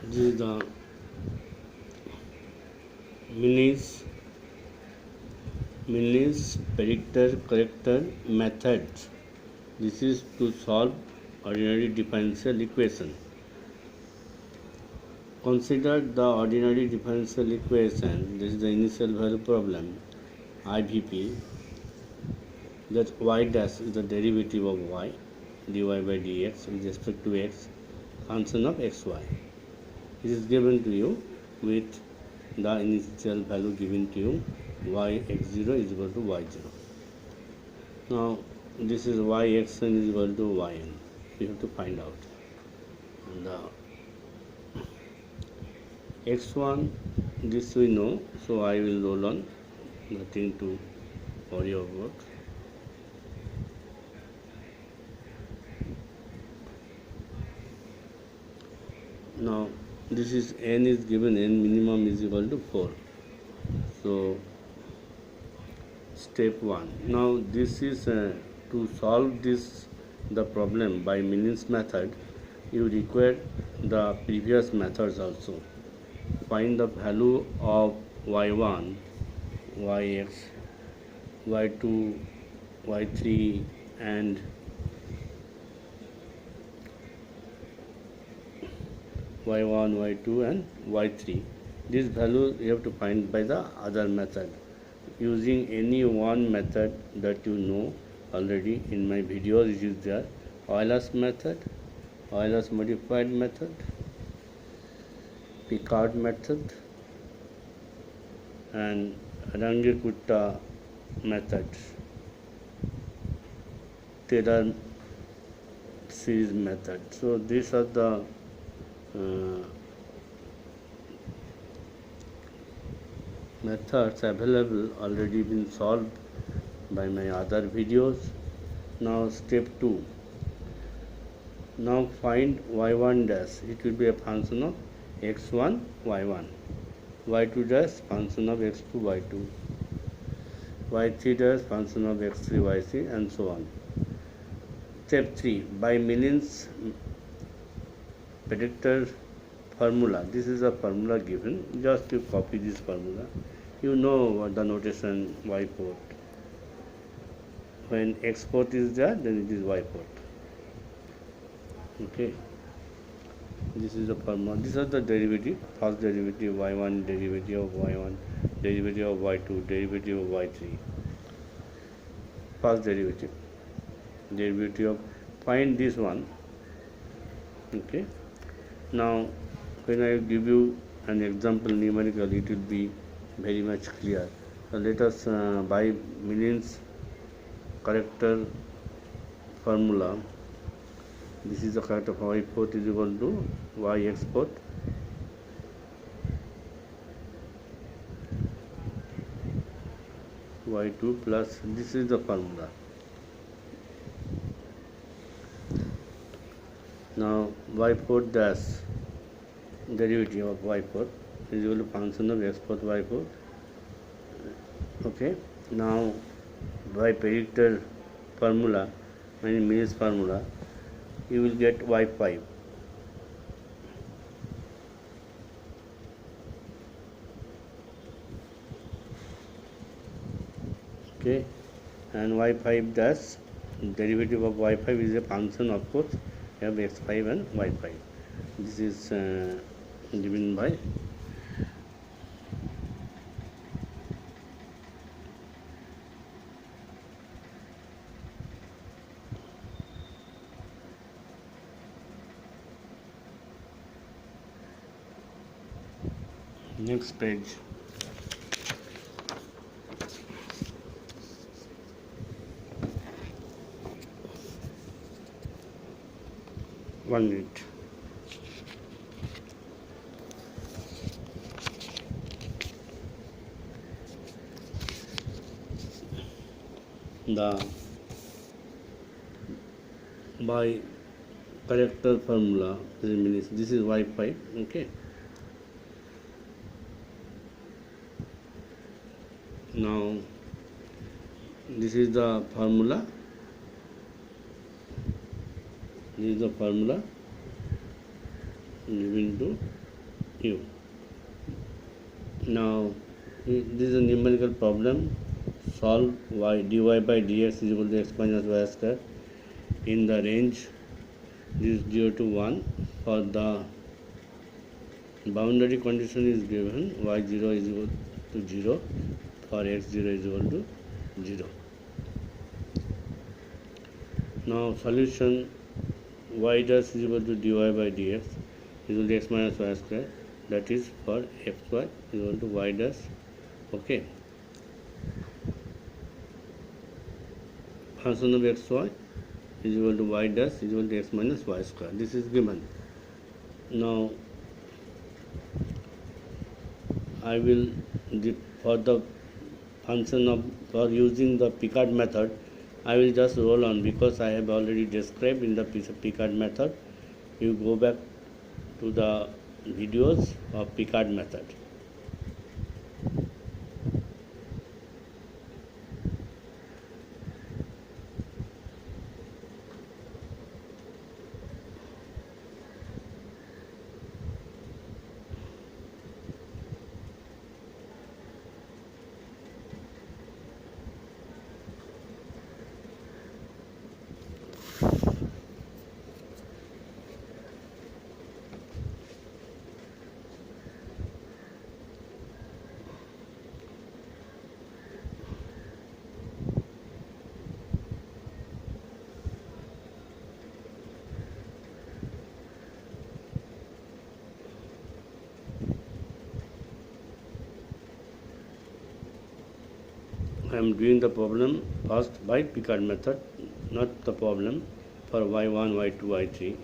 This is the Milnes predictor corrector method. This is to solve ordinary differential equation. Consider the ordinary differential equation. This is the initial value problem, IVP, that y dash is the derivative of y, dy by dx with respect to x, function of xy. It is given to you with the initial value given to you, y x0 is equal to y0. Now this is y xn is equal to yn. We have to find out. And x1, this we know, so I will roll on, nothing to worry about. Now this is n is given, n minimum is equal to 4. So step 1. Now this is to solve this the problem by Milnes method, you require the previous methods also. Find the value of y1, yx, y2, y3 and y1, y2 and y3. This value you have to find by the other method using any one method that you know already in my videos. It is there, Euler's method, Euler's modified method, Picard method and Runge-Kutta method, Taylor series method. So these are the methods available, already been solved by my other videos. Now step 2. Now find y1 dash. It will be a function of x1 y1, y2 dash function of x2 y2, y3 dash function of x3 y3 and so on. Step 3. By Milnes predictor formula. This is a formula given, just you copy this formula. You know what the notation y port. When x port is there, then it is y port. Okay, this is the formula. These are the derivative. First derivative y1, derivative of y1, derivative of y2, derivative of y3. First derivative of, find this one. Okay, now when I give you an example numerically, it will be very much clear. So let us by Milnes corrector formula. This is the character of y port is equal to y x port y2 plus, this is the formula. Now y port dash derivative of y port is equal to function of x port y port. Okay, now by predictor formula, Milnes formula, you will get y5. Okay, and y5 dash derivative of y5 is a function, of course, you have x5 and y5. This is given by next page. One minute. The by corrector formula, this is y5. Okay, now this is the formula. This is the formula given to u. Now this is a numerical problem. Solve y dy by dx is equal to x minus y square in the range this 0 to 1. For the boundary condition is given y0 is equal to 0 for x0 is equal to 0. Now solution y dash is equal to dy by dx is equal to x minus y square, that is for xy is equal to y dash. Okay, function of xy is equal to y dash is equal to x minus y square. This is given. Now I will for the function of for using the Picard method, I will just roll on because I have already described in the Picard method. You go back to the videos of Picard method. I am doing the problem first by Picard method, not the problem for y1, y2, y3.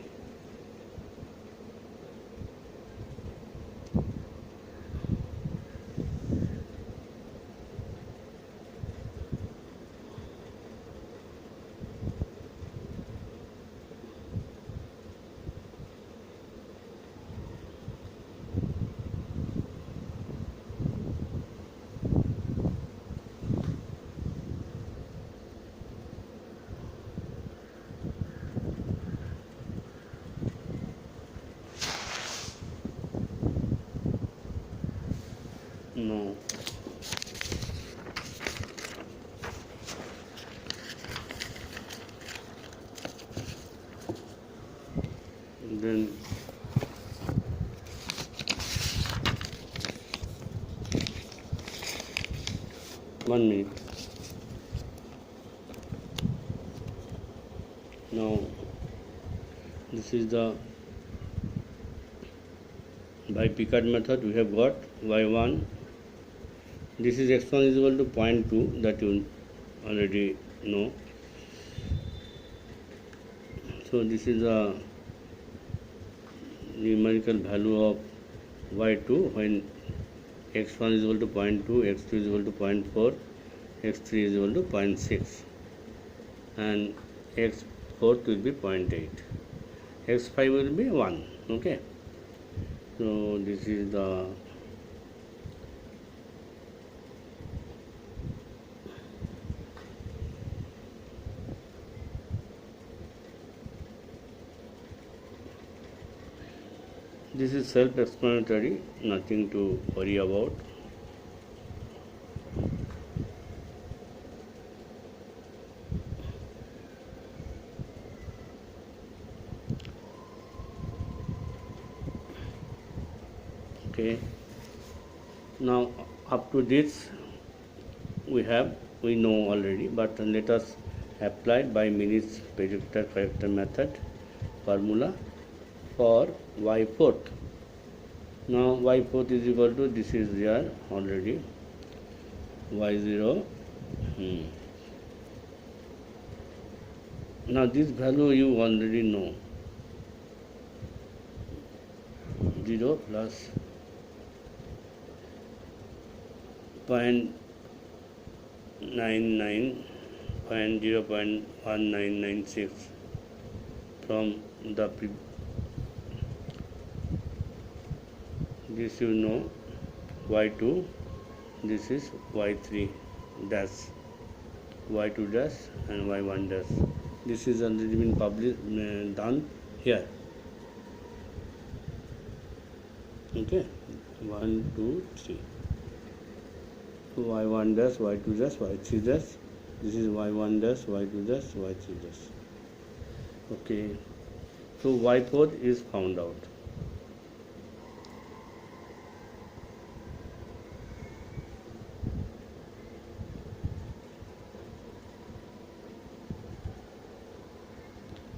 No. Then one minute. Now this is the by Picard method we have got y1. This is x1 is equal to 0.2 that you already know. So this is the numerical value of y2 when x1 is equal to 0.2, x2 is equal to 0.4, x3 is equal to 0.6 and x4 will be 0.8, x5 will be 1. Okay, so this is the this is self-explanatory, nothing to worry about. Okay, now up to this we know already, but let us apply by Mini's predictor factor method formula for y4th. Now y4th is equal to, this is there already, y0. Now this value you already know, 0 plus 0.1996 from the this you know y2, this is y3 dash, y2 dash and y1 dash. This is already been published done here. Okay, 1 2 3. So y1 dash, y2 dash, y3 dash. This is y1 dash, y2 dash, y3 dash. Okay, so y4 is found out.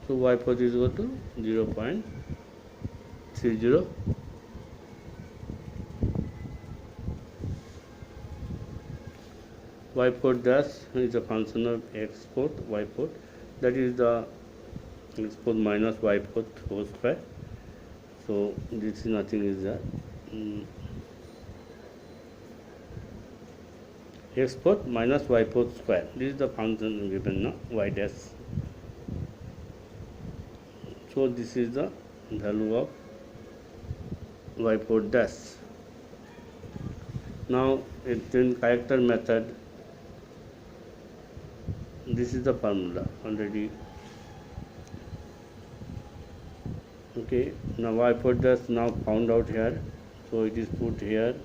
So y4 is equal to 0.30. y4 dash is a function of x4, y4, that is the x4 minus y4 whole square. So this is nothing is that x4 minus y4 square. This is the function given now, y dash. So this is the value of y4 dash. Now in character method, this is the formula already. Okay, now y4 dash now found out here, so it is put here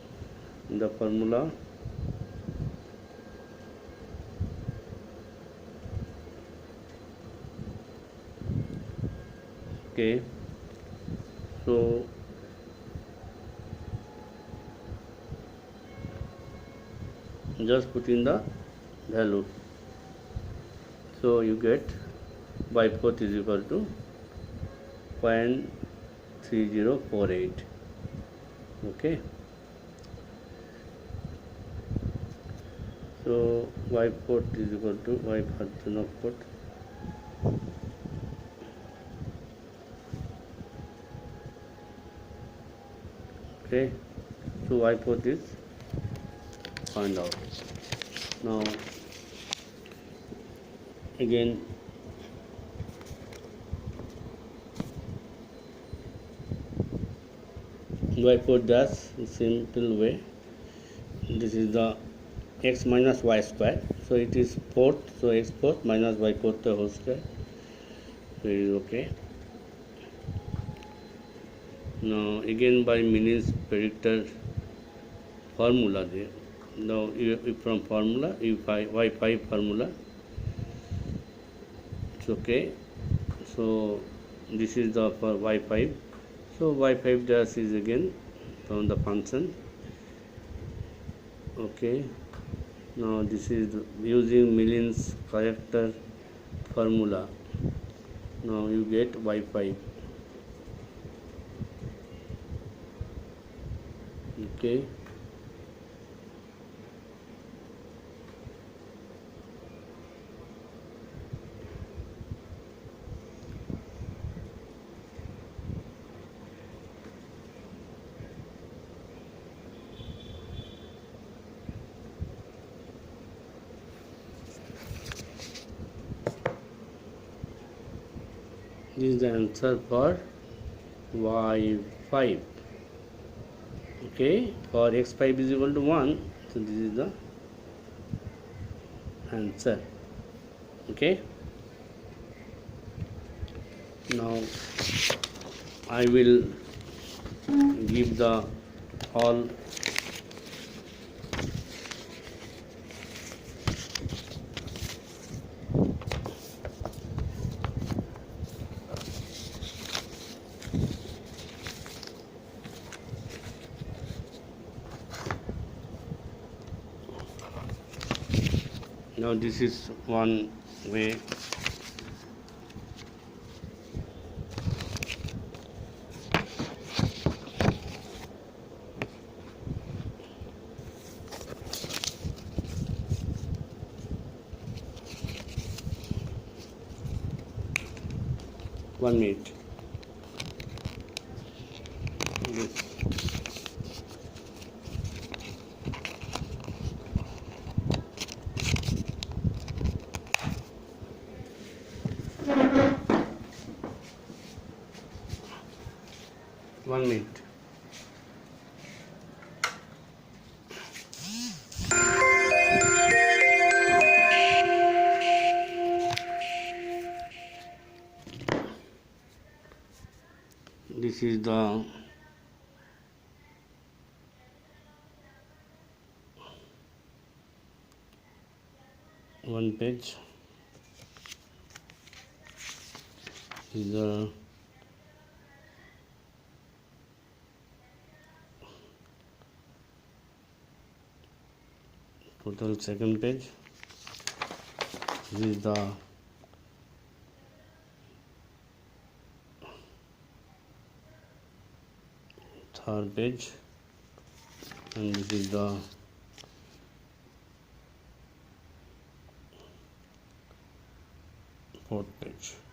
in the formula. Okay, so just put in the value, so you get y4 is equal to 0.3048. Okay, so y4 is equal to y4 put. Okay, so y4 is found out. Now again y4 dash simple way. This is the x minus y square, so it is 4th, so x 4th minus y 4th the whole square. So it is okay. Now again by Millins predictor formula there. Now from formula y5 formula, it's okay. So this is the for y5. So y5 dash is again from the function. Okay, now this is using Millins character formula. Now you get y5. Okay, this is the answer for y5. Okay, for x5 is equal to 1, so this is the answer. Okay, now I will give the all now this is one way. One minute. Yes. One minute. This is the one page is the total second page. This is the third page, and this is the fourth page.